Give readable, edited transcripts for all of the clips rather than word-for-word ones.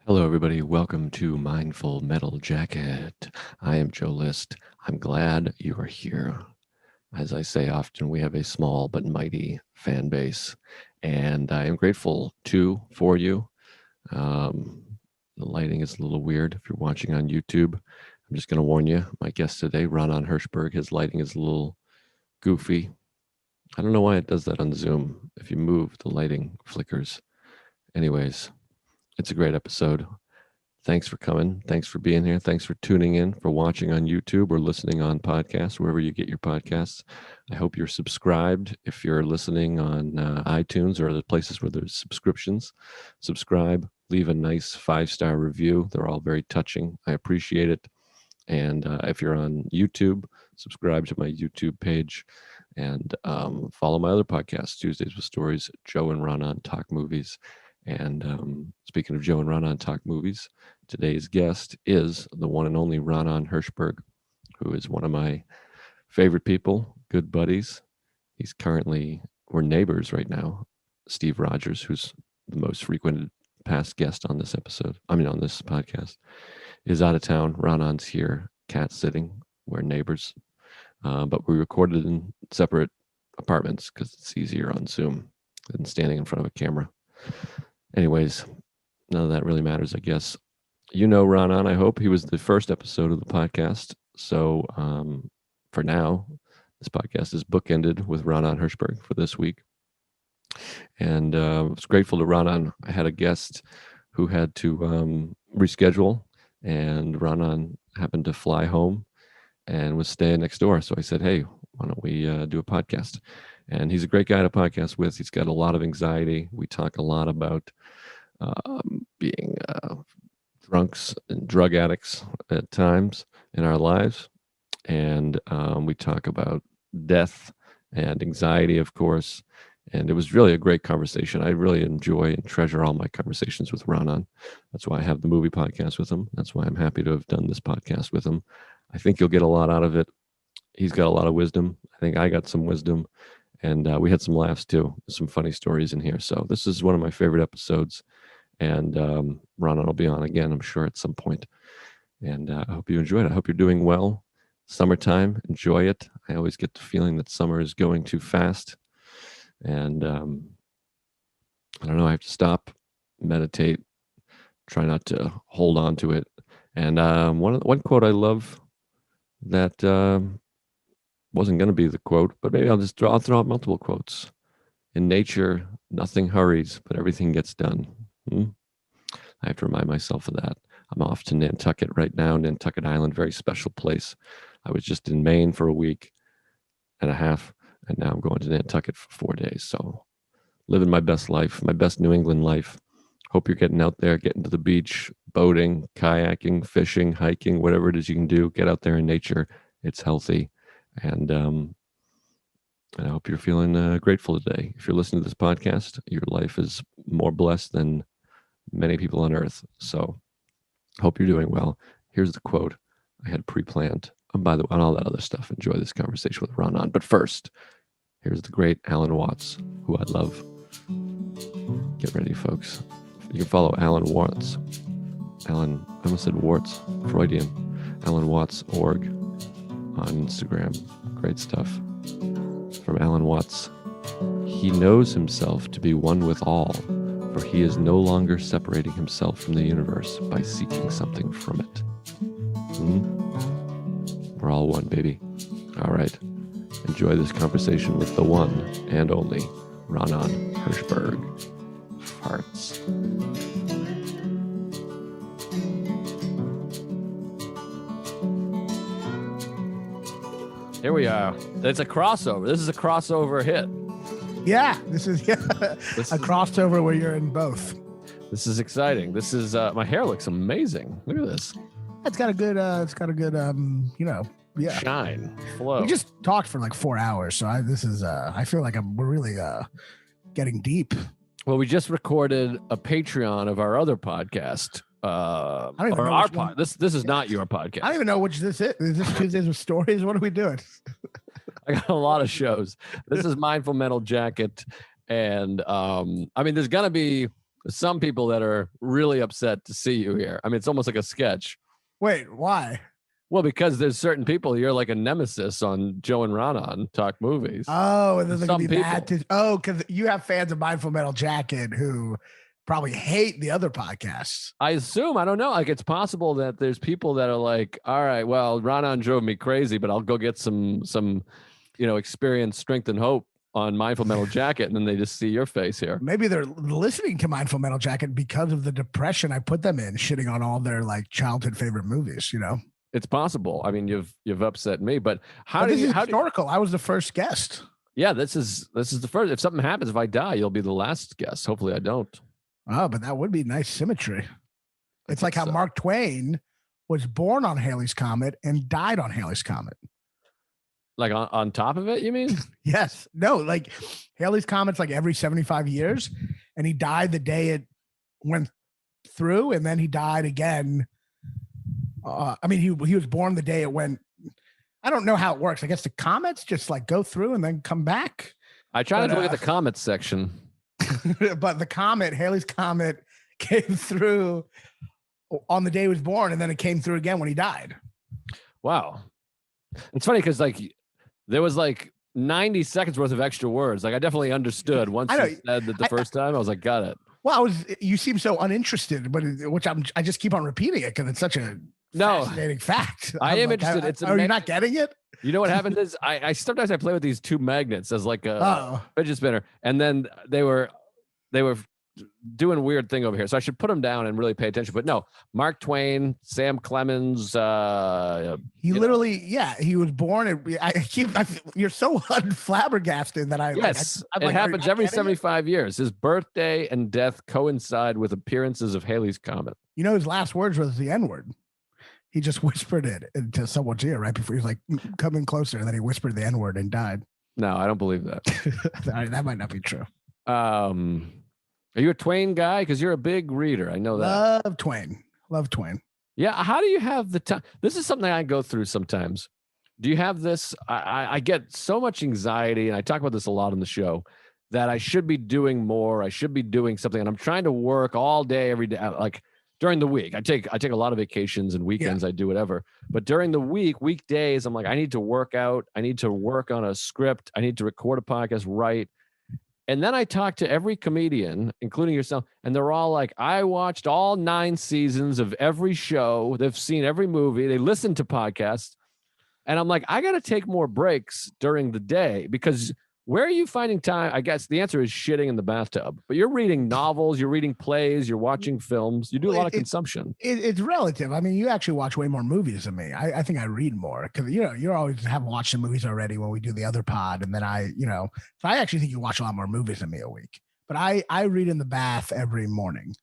Hello, everybody. Welcome to Mindful Metal Jacket. I am Joe List. I'm glad you are here. As I say often, we have a small but mighty fan base, and I am grateful for you. The lighting is a little weird if you're watching on YouTube. I'm just going to warn you. My guest today, Raanan Hershberg, his lighting is a little goofy. I don't know why it does that on Zoom. If you move, the lighting flickers. Anyways, it's a great episode. Thanks for coming. Thanks for being here. Thanks for tuning in, for watching on YouTube or listening on podcasts, wherever you get your podcasts. I hope you're subscribed. If you're listening on iTunes or other places where there's subscriptions, subscribe, leave a nice 5-star review. They're all very touching. I appreciate it. And if you're on YouTube, subscribe to my YouTube page and follow my other podcasts, Tuesdays with Stories, Joe and Raanan Talk Movies. And speaking of Joe and Raanan Talk Movies, today's guest is the one and only Raanan Hershberg, who is one of my favorite people, good buddies. We're neighbors right now. Steve Rogers, who's the most frequented past guest on this podcast, is out of town. Raanan's here, cat sitting. We're neighbors. But we recorded in separate apartments because it's easier on Zoom than standing in front of a camera. Anyways, none of that really matters, I guess. You know Raanan, I hope. He was the first episode of the podcast. So for now, this podcast is bookended with Raanan Hershberg for this week. And I was grateful to Raanan. I had a guest who had to reschedule, and Raanan happened to fly home and was staying next door. So I said, hey, why don't we do a podcast? And he's a great guy to podcast with. He's got a lot of anxiety. We talk a lot about being drunks and drug addicts at times in our lives. And we talk about death and anxiety, of course. And it was really a great conversation. I really enjoy and treasure all my conversations with Raanan. That's why I have the movie podcast with him. That's why I'm happy to have done this podcast with him. I think you'll get a lot out of it. He's got a lot of wisdom. I think I got some wisdom. And we had some laughs too, some funny stories in here. So this is one of my favorite episodes. And Raanan will be on again, I'm sure, at some point. And I hope you enjoyed it. I hope you're doing well. Summertime, enjoy it. I always get the feeling that summer is going too fast. And I don't know, I have to stop, meditate, try not to hold on to it. And one quote I love that wasn't going to be the quote, but maybe I'll throw out multiple quotes. In nature, nothing hurries, but everything gets done. I have to remind myself of that. I'm off to Nantucket right now, Nantucket Island, very special place. I was just in Maine for a week and a half, and now I'm going to Nantucket for 4 days. So living my best life, my best New England life. Hope you're getting out there, getting to the beach, boating, kayaking, fishing, hiking, whatever it is you can do. Get out there in nature. It's healthy. And I hope you're feeling grateful today. If you're listening to this podcast, your life is more blessed than many people on earth. So hope you're doing well. Here's the quote I had pre-planned. By the way, on all that other stuff, enjoy this conversation with Raanan. But first, here's the great Alan Watts, who I love. Get ready, folks. You can follow Alan Watts. I almost said Warts, Freudian. Alan Watts.org on Instagram. Great stuff. From Alan Watts. He knows himself to be one with all, for he is no longer separating himself from the universe by seeking something from it. We're all one, baby. All right. Enjoy this conversation with the one and only Raanan Hershberg. Farts. Here we are. It's a crossover. This is a crossover hit. Yeah, this is a crossover where you're in both. This is exciting. This is my hair looks amazing. Look at this. It's got a good shine, flow. We just talked for like 4 hours, so I feel like we're really getting deep. Well, we just recorded a Patreon of our other podcast. I don't even know this is not your podcast. I don't even know which this is. Is this Tuesdays with Stories? What are we doing? I got a lot of shows. This is Mindful Metal Jacket, and there's gonna be There's some people that are really upset to see you here. I mean, it's almost like a sketch. Wait, why? Well, because there's certain people, you're like a nemesis on Joe and Raanan Talk Movies. Oh, and then they're Some gonna be mad people. because you have fans of Mindful Metal Jacket who probably hate the other podcasts. I assume, I don't know. Like, it's possible that there's people that are like, all right, well, Raanan drove me crazy, but I'll go get some experience, strength, and hope on Mindful Metal Jacket, and then they just see your face here. Maybe they're listening to Mindful Metal Jacket because of the depression I put them in, shitting on all their like childhood favorite movies. It's possible. I mean, you've upset me, but this is historical. I was the first guest. Yeah, this is the first. If something happens, if I die, you'll be the last guest. Hopefully, I don't. Oh, but that would be nice symmetry. It's like how Mark Twain was born on Halley's Comet and died on Halley's Comet. Like on top of it, you mean? Yes. No, like Halley's Comet's like every 75 years, and he died the day it went through, and then he died again. He was born the day it went. I don't know how it works. I guess the comets just like go through and then come back. I tried to look at the comets section. But the comet, Halley's Comet, came through on the day he was born, and then it came through again when he died. Wow. It's funny because like there was like 90 seconds worth of extra words. Like I definitely understood once you said that the first time. I was like, got it. Well, you seem so uninterested, but I just keep on repeating it because it's such a fascinating fact. I am interested. Are you not getting it? You know what happened is I sometimes I play with these two magnets as like a fidget spinner, and then they were doing a weird thing over here. So I should put them down and really pay attention. But no, Mark Twain, Sam Clemens. He was born. You're so flabbergasted that Yes, I'm it like, happens every 75 years. His birthday and death coincide with appearances of Halley's Comet. His last words was the N-word. He just whispered it into someone's ear right before he was like, come in closer. And then he whispered the N-word and died. No, I don't believe that. That might not be true. Are you a Twain guy? Because you're a big reader. I know that. Love Twain. Yeah. How do you have the time? This is something I go through sometimes. Do you have this? I get so much anxiety, and I talk about this a lot on the show, that I should be doing more. I should be doing something. And I'm trying to work all day, every day. Like during the week, I take a lot of vacations and weekends. Yeah. I do whatever. But during the weekdays, I'm like, I need to work out. I need to work on a script. I need to record a podcast, write. And then I talk to every comedian, including yourself, and they're all like, I watched all 9 seasons of every show. They've seen every movie. They listen to podcasts. And I'm like, I got to take more breaks during the day, because where are you finding time? I guess the answer is shitting in the bathtub. But you're reading novels, you're reading plays, you're watching films. You do a lot of consumption. It's relative. I mean, you actually watch way more movies than me. I think I read more because, you always have watched the movies already when we do the other pod. And then so I actually think you watch a lot more movies than me a week. But I read in the bath every morning.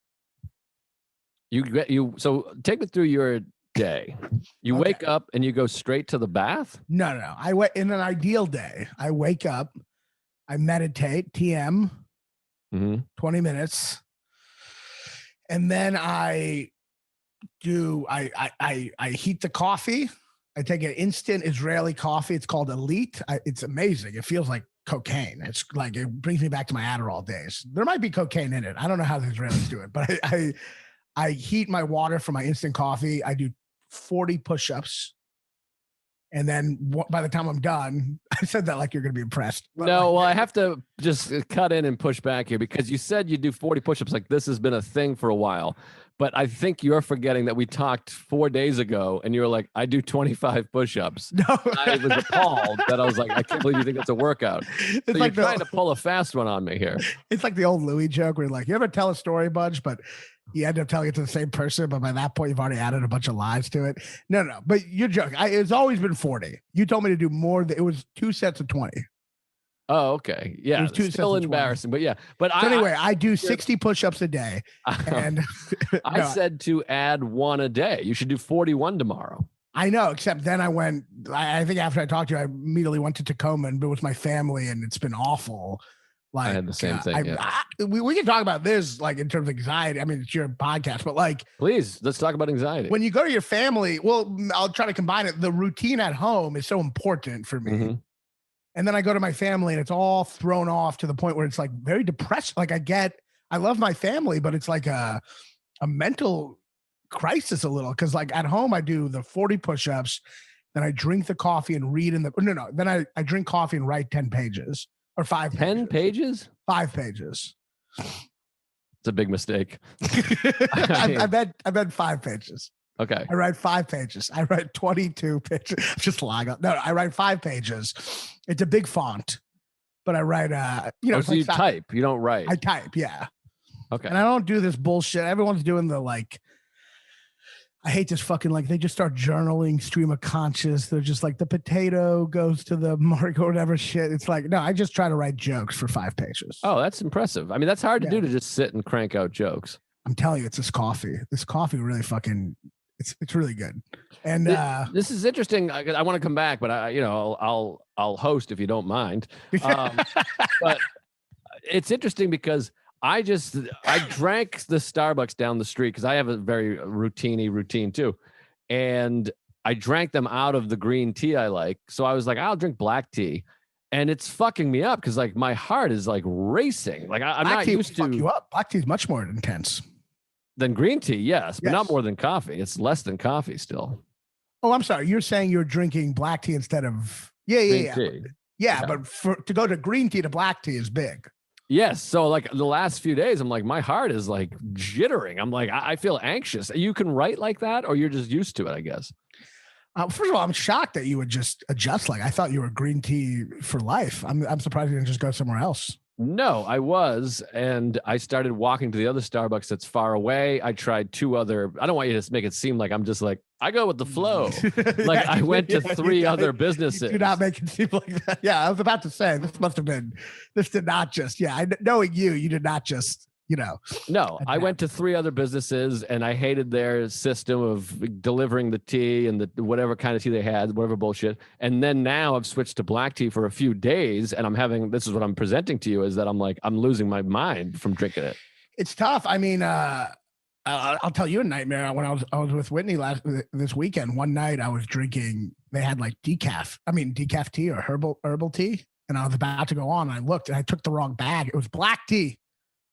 So take me through your day. You wake up and you go straight to the bath? No. In an ideal day, I wake up, I meditate, TM, 20 minutes. And then I heat the coffee. I take an instant Israeli coffee. It's called Elite. It's amazing. It feels like cocaine. It's like, it brings me back to my Adderall days. There might be cocaine in it. I don't know how the Israelis do it, but I heat my water for my instant coffee. I do 40 push-ups. And then by the time I'm done, I said that like you're going to be impressed. No, well, I have to just cut in and push back here, because you said you do 40 push-ups. Like this has been a thing for a while. But I think you're forgetting that we talked 4 days ago and you were like, I do 25 push-ups. No. I was appalled that I was like, I can't believe you think that's a workout. It's so like you're trying to pull a fast one on me here. It's like the old Louis joke where you're like, you ever tell a story, Budge, but you end up telling it to the same person, but by that point, you've already added a bunch of lies to it. No, but you're joking. It's always been 40. You told me to do more. It was 2 sets of 20. Oh, okay. Yeah. It's still embarrassing, but yeah. But anyway, I do 60 push-ups a day. And I said to add 1 a day. You should do 41 tomorrow. I know, except then I think after I talked to you, I immediately went to Tacoma and been with my family, and it's been awful. Like, I had the same thing. We can talk about this, like in terms of anxiety. I mean, it's your podcast, but like, please, let's talk about anxiety. When you go to your family, well, I'll try to combine it. The routine at home is so important for me. Mm-hmm. And then I go to my family and it's all thrown off to the point where it's like very depressed. Like I get I love my family, but it's like a mental crisis a little. Cause like at home, I do the 40 push-ups, then I drink the coffee and read in the, no. Then I drink coffee and write 10 pages or 5 10 pages? 5 pages. It's a big mistake. I bet 5 pages. Okay. I write 5 pages. I write 22 pages. I'm just lying. No, I write 5 pages. It's a big font, but I write, so you type, you don't write. I type. Yeah. Okay. And I don't do this bullshit. Everyone's doing the like, I hate this fucking, like, they just start journaling stream of conscious. They're just like, the potato goes to the mark or whatever shit. It's like, no, I just try to write jokes for 5 pages. Oh, that's impressive. I mean, that's hard to do, to just sit and crank out jokes. I'm telling you, it's this coffee. This coffee really fucking, it's really good. And this is interesting. I want to come back, but I'll host if you don't mind. But it's interesting because I drank the Starbucks down the street because I have a very routine too. And I drank them out of the green tea I like. So I was like, I'll drink black tea. And it's fucking me up because like my heart is like racing. Like I'm not used to. Fuck you up. Black tea is much more intense than green tea. Yes, but not more than coffee. It's less than coffee still. Oh, I'm sorry. You're saying you're drinking black tea instead of yeah. But to go to green tea to black tea is big. Yes. So like the last few days, I'm like, my heart is like jittering. I'm like, I feel anxious. You can write like that, or you're just used to it, I guess. First of all, I'm shocked that you would just adjust. Like I thought you were green tea for life. I'm surprised you didn't just go somewhere else. No, I was. And I started walking to the other Starbucks that's far away. I tried 2 other, I don't want you to make it seem like I'm just like, I go with the flow. Like I went to 3 other businesses. Do not make it seem like that. Yeah, I was about to say, this did not just, knowing you did not just, No, I went to 3 other businesses and I hated their system of delivering the tea and the whatever kind of tea they had, whatever bullshit. And then now I've switched to black tea for a few days and this is what I'm presenting to you is that I'm like, I'm losing my mind from drinking it. It's tough. I mean, I'll tell you a nightmare. When I was with Whitney this weekend, one night I was drinking, they had like decaf tea or herbal tea. And I was about to go on and I looked and I took the wrong bag. It was black tea.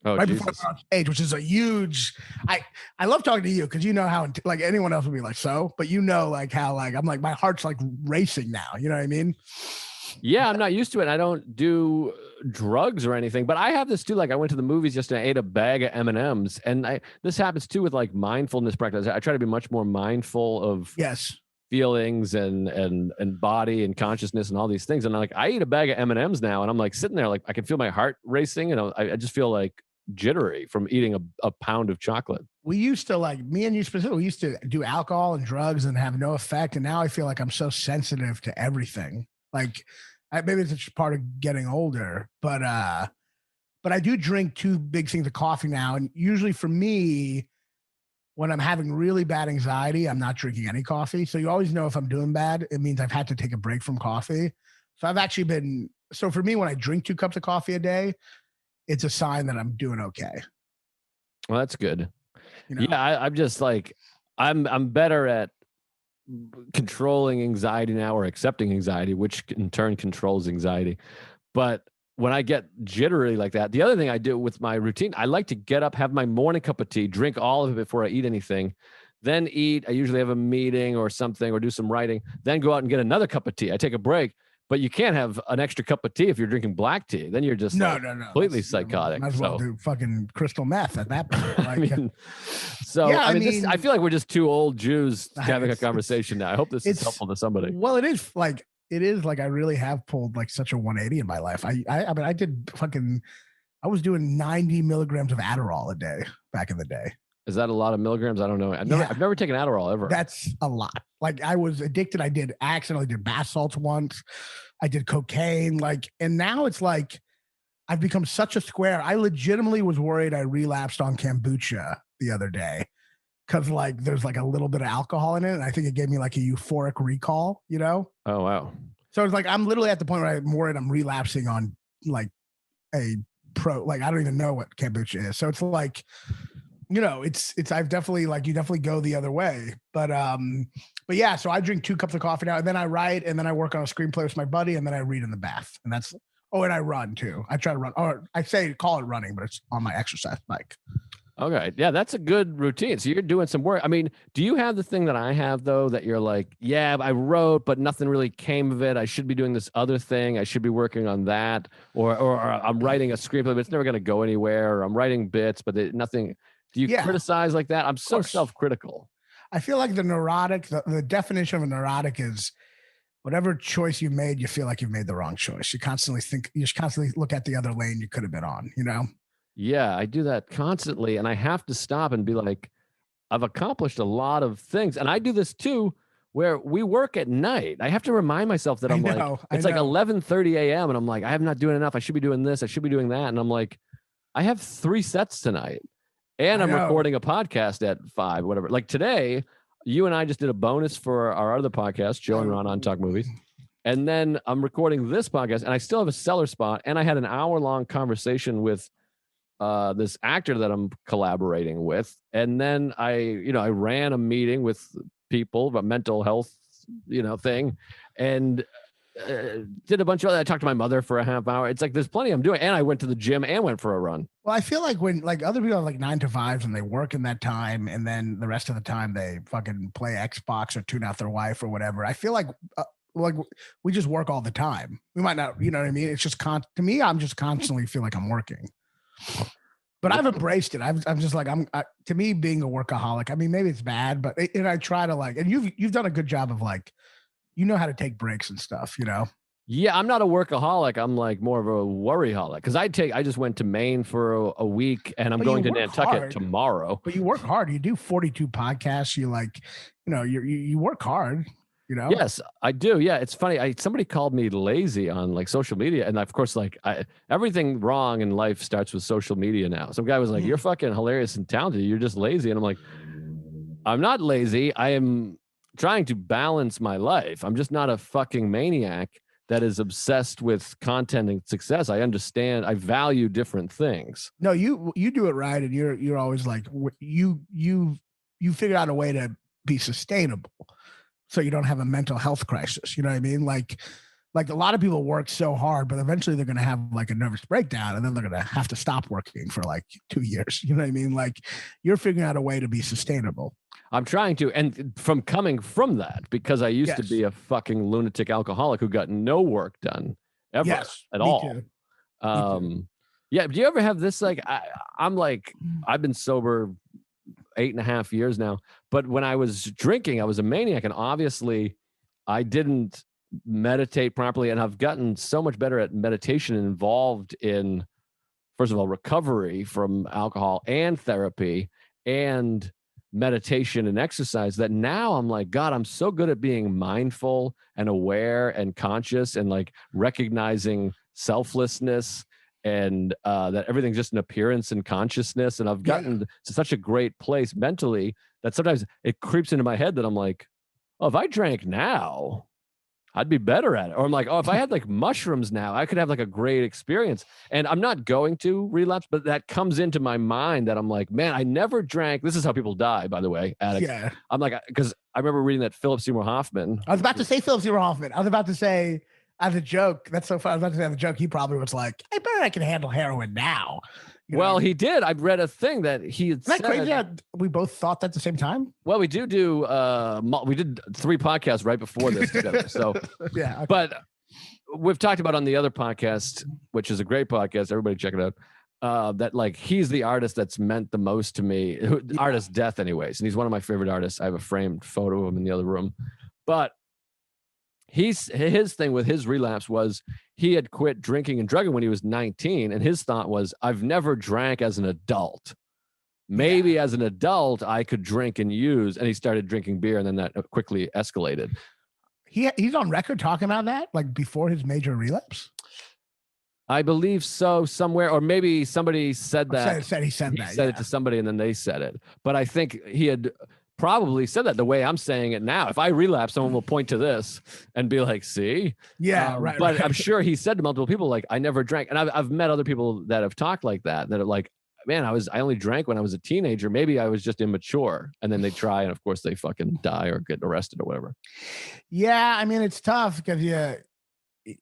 Oh, right Jesus. before I went on stage, which is a huge. I love talking to you because you know how like anyone else would be like but like how like I'm like my heart's like racing now. You know what I mean? Yeah, I'm not used to it. I don't do drugs or anything, but I have this too. Like I went to the movies yesterday, I ate a bag of M&Ms, and this happens too with like mindfulness practice. I try to be much more mindful of feelings and body and consciousness and all these things. And I eat a bag of M&Ms now, and I'm like sitting there, like I can feel my heart racing, and I just feel like jittery from eating a pound of chocolate. We used to, like me and you specifically, we used to do alcohol and drugs and have no effect. And now I feel like I'm so sensitive to everything. Like maybe it's just part of getting older, but I do drink 2 big things of coffee now. And usually for me, when I'm having really bad anxiety, I'm not drinking any coffee. So you always know if I'm doing bad, it means I've had to take a break from coffee. So I've actually so for me, when I drink 2 cups of coffee a day, it's a sign that I'm doing okay. Well, that's good. Yeah, I'm just like, I'm better at controlling anxiety now, or accepting anxiety, which in turn controls anxiety. But when I get jittery like that, the other thing I do with my routine, I like to get up, have my morning cup of tea, drink all of it before I eat anything, then eat. I usually have a meeting or something or do some writing, then go out and get another cup of tea. I take a break. But you can't have an extra cup of tea if you're drinking black tea. Then you're just no. completely psychotic. Might as well do fucking crystal meth at that point. Like, I feel like we're just 2 old Jews having a conversation now. I hope this is helpful to somebody. Well, it is like I really have pulled like such a 180 in my life. I was doing 90 milligrams of Adderall a day back in the day. Is that a lot of milligrams? I don't know. I've never taken Adderall ever. That's a lot. Like I was addicted. I accidentally did bath salts once. I did cocaine. And now it's like I've become such a square. I legitimately was worried I relapsed on kombucha the other day because like there's like a little bit of alcohol in it, and I think it gave me like a euphoric recall. Oh wow. So it's like I'm literally at the point where I'm worried I'm relapsing on like I don't even know what kombucha is. So it's like. I've definitely you definitely go the other way, but yeah, so I drink 2 cups of coffee now, and then I write, and then I work on a screenplay with my buddy, and then I read in the bath, and that's Oh, and I run too. I try to run, or I call it running, but it's on my exercise bike. Okay. Yeah, that's a good routine. So you're doing some work. I mean, do you have the thing that I have though, that you're like, yeah, I wrote, but nothing really came of it. I should be doing this other thing. I should be working on that. Or I'm writing a screenplay, but it's never going to go anywhere. Or I'm writing bits, but nothing. Do you criticize like that? I'm so self-critical. I feel like the neurotic, the definition of a neurotic is whatever choice you made, you feel like you've made the wrong choice. You just constantly look at the other lane you could have been on, you know? Yeah, I do that constantly. And I have to stop and be like, I've accomplished a lot of things. And I do this too, where we work at night. I have to remind myself that it's like 11:30 a.m. and I'm like, I'm not doing enough. I should be doing this. I should be doing that. And I'm like, I have 3 sets tonight and I'm recording a podcast at 5, whatever. Like today, you and I just did a bonus for our other podcast, Joe and Raanan Talk Movies. And then I'm recording this podcast and I still have a cellar spot. And I had an hour-long conversation with this actor that I'm collaborating with. And then I ran a meeting with people about mental health, thing, and did a bunch of other. I talked to my mother for a half hour. It's like there's plenty I'm doing. And I went to the gym and went for a run. Well, I feel like when other people have like 9 to 5s and they work in that time, and then the rest of the time they fucking play Xbox or tune out their wife or whatever. I feel like we just work all the time. We might not, you know what I mean? It's just to me, I'm just constantly feel like I'm working. But I've embraced it. I'm just like, to me, being a workaholic, I mean, maybe it's bad, but I try to and you've done a good job of like, you know how to take breaks and stuff, you know? Yeah, I'm not a workaholic. I'm like more of a worryholic because I just went to Maine for a week and I'm going to Nantucket tomorrow. But you work hard. You do 42 podcasts. You you work hard. You know? Yes, I do. Yeah, it's funny. Somebody called me lazy on like social media, and of course, everything wrong in life starts with social media now. Some guy was like, "You're fucking hilarious and talented. You're just lazy," and I'm like, "I'm not lazy. I am trying to balance my life. I'm just not a fucking maniac that is obsessed with content and success. I understand. I value different things." No, you do it right, and you're always like you figure out a way to be sustainable. So you don't have a mental health crisis. You know what I mean? Like a lot of people work so hard, but eventually they're going to have like a nervous breakdown and then they're going to have to stop working for like 2 years. You know what I mean? Like you're figuring out a way to be sustainable. I'm trying to, and from coming from that, because I used to be a fucking lunatic alcoholic who got no work done ever at all. Too. Yeah. Do you ever have this? Like, I've been sober 8.5 years now, but when I was drinking, I was a maniac, and obviously I didn't meditate properly, and I've gotten so much better at meditation and involved in, first of all, recovery from alcohol and therapy and meditation and exercise, that now I'm like, God, I'm so good at being mindful and aware and conscious and like recognizing selflessness and that everything's just an appearance and consciousness. And I've gotten to such a great place mentally that sometimes it creeps into my head that I'm like, oh, if I drank now, I'd be better at it. Or I'm like, oh, if I had like mushrooms now, I could have like a great experience. And I'm not going to relapse, but that comes into my mind that I'm like, man, I never drank. This is how people die, by the way, addicts. Yeah. I'm like, because I remember reading that Philip Seymour Hoffman. I was about to say Philip Seymour Hoffman. I was about to say, as a joke, that's so fun. I was about to say as a joke, he probably was like, I bet I can handle heroin now. Well, he did. I've read a thing that he had said. Crazy how we both thought that at the same time? Well, we do. We did 3 podcasts right before this together. So, yeah. Okay. But we've talked about on the other podcast, which is a great podcast. Everybody check it out. That like he's the artist that's meant the most to me. Artist death, anyways. And he's one of my favorite artists. I have a framed photo of him in the other room. But his thing with his relapse was he had quit drinking and drugging when he was 19, and his thought was, I've never drank as an adult. Maybe as an adult I could drink and use, and he started drinking beer, and then that quickly escalated. He's on record talking about that, like before his major relapse. I believe so, somewhere, or maybe somebody said that. He said it to somebody, and then they said it. But I think he had probably said that the way I'm saying it now. If I relapse, someone will point to this and be like, see? Yeah, right. But I'm sure he said to multiple people, like, I never drank. And I've met other people that have talked like that are like, man, I only drank when I was a teenager. Maybe I was just immature. And then they try, and of course they fucking die or get arrested or whatever. Yeah, I mean, it's tough because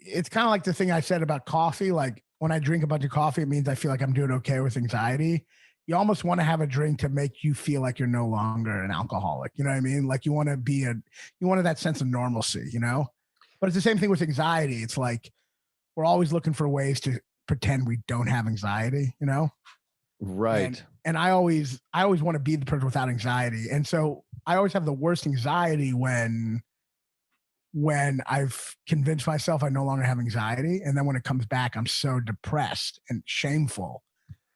it's kind of like the thing I said about coffee. Like when I drink a bunch of coffee, it means I feel like I'm doing okay with anxiety. You almost want to have a drink to make you feel like you're no longer an alcoholic. You know what I mean? Like you want that sense of normalcy, you know? But it's the same thing with anxiety. It's like we're always looking for ways to pretend we don't have anxiety, you know? Right. And I always want to be the person without anxiety. And so I always have the worst anxiety when I've convinced myself I no longer have anxiety. And then when it comes back, I'm so depressed and shameful.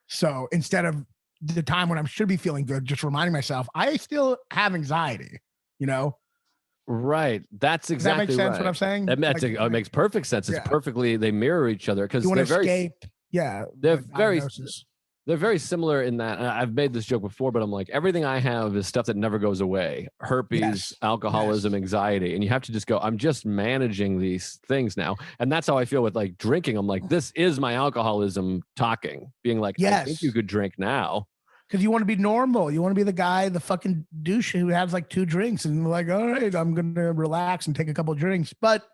So instead of the time when I should be feeling good, just reminding myself, I still have anxiety, you know? Right. That's exactly Does that make sense right. what I'm saying? It makes perfect sense. It's perfectly, they mirror each other because you want to escape. They're very similar in that. I've made this joke before, but I'm like, everything I have is stuff that never goes away. Herpes, alcoholism, anxiety. And you have to just go, I'm just managing these things now. And that's how I feel with like drinking. I'm like, this is my alcoholism talking, being like, I think you could drink now. Because you want to be normal. You want to be the guy, the fucking douche who has like 2 drinks and like, all right, I'm going to relax and take a couple of drinks. But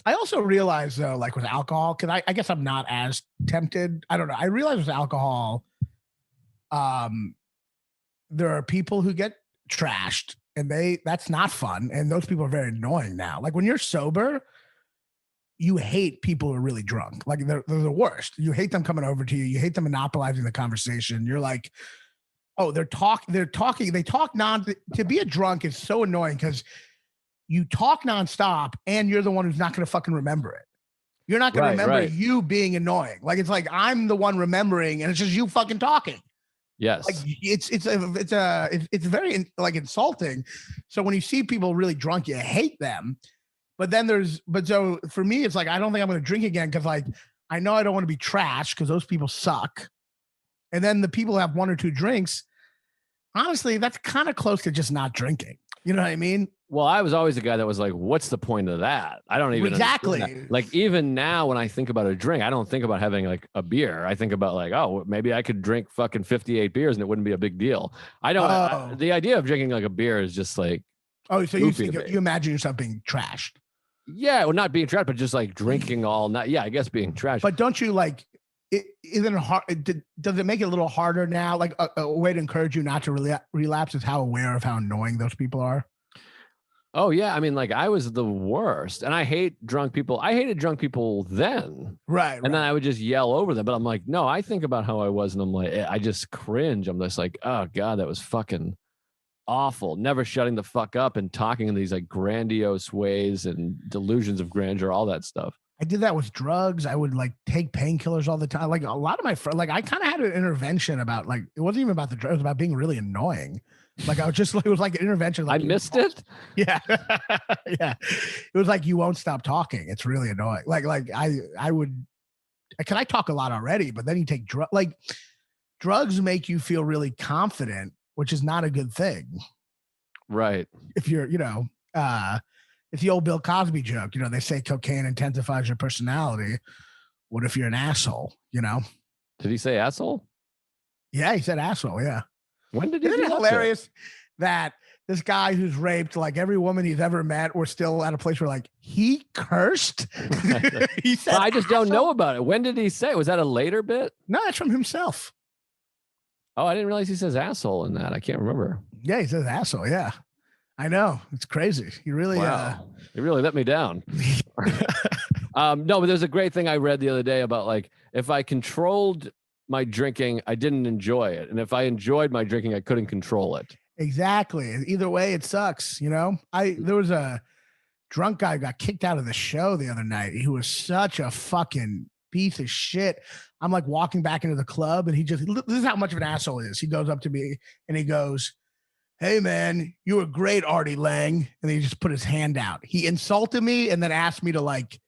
I also realize though, like with alcohol, because I guess I'm not as tempted. I don't know. I realize with alcohol, there are people who get trashed and that's not fun. And those people are very annoying now. Like when you're sober, you hate people who are really drunk. Like they're the worst. You hate them coming over to you. You hate them monopolizing the conversation. You're like, oh, they talk to be a drunk is so annoying because you talk nonstop and you're the one who's not going to fucking remember it. You're not going to remember you being annoying. Like, it's like, I'm the one remembering and it's just you fucking talking. Yes. Like it's very like insulting. So when you see people really drunk, you hate them. But so for me, it's like, I don't think I'm going to drink again. Cause like, I know I don't want to be trashed because those people suck. And then the people who have 1 or 2 drinks, honestly, that's kind of close to just not drinking. You know what I mean? Well, I was always a guy that was like, what's the point of that? I don't even exactly. Like even now when I think about a drink, I don't think about having like a beer. I think about like, oh, maybe I could drink fucking 58 beers and it wouldn't be a big deal. I don't, the idea of drinking like a beer is just like, oh, so you imagine yourself being trashed. Yeah, well, not being trashed, but just like drinking all night. Yeah, I guess being trashed. But don't you like? Isn't it hard? Does it make it a little harder now? Like a way to encourage you not to relapse is how aware of how annoying those people are. Oh yeah, I mean, like I was the worst, and I hate drunk people. I hated drunk people then, right? And then I would just yell over them. But I'm like, no, I think about how I was, and I'm like, I just cringe. I'm just like, oh god, that was fucking awful. Never shutting the fuck up and talking in these like grandiose ways and delusions of grandeur, all that stuff. I did that with drugs. I would like take painkillers all the time. Like a lot of my friends, like I kind of had an intervention about like, it wasn't even about the drugs, it was about being really annoying. Like I was just like, it was like an intervention. Like, I missed it. Yeah. Yeah. It was like, you won't stop talking. It's really annoying. Like I would, cause I talk a lot already, but then you take drugs make you feel really confident, which is not a good thing. Right. If you're, it's the old Bill Cosby joke. They say cocaine intensifies your personality. What if you're an asshole, Did he say asshole? Yeah, he said asshole, yeah. When did he Isn't it hilarious that this guy who's raped like every woman he's ever met, we're still at a place where like he cursed? He said I just don't know about it. When did he say? Was that a later bit? No, it's from himself. Oh, I didn't realize he says asshole in that. I can't remember. Yeah, he says asshole, yeah. I know. It's crazy. You really He really let me down. No, but there's a great thing I read the other day about like if I controlled my drinking, I didn't enjoy it. And if I enjoyed my drinking, I couldn't control it. Exactly. Either way, it sucks. There was a drunk guy who got kicked out of the show the other night. He was such a fucking piece of shit. I'm like walking back into the club and this is how much of an asshole he is. He goes up to me and he goes, "Hey man, you were great, Artie Lang." And then he just put his hand out. He insulted me and then asked me to like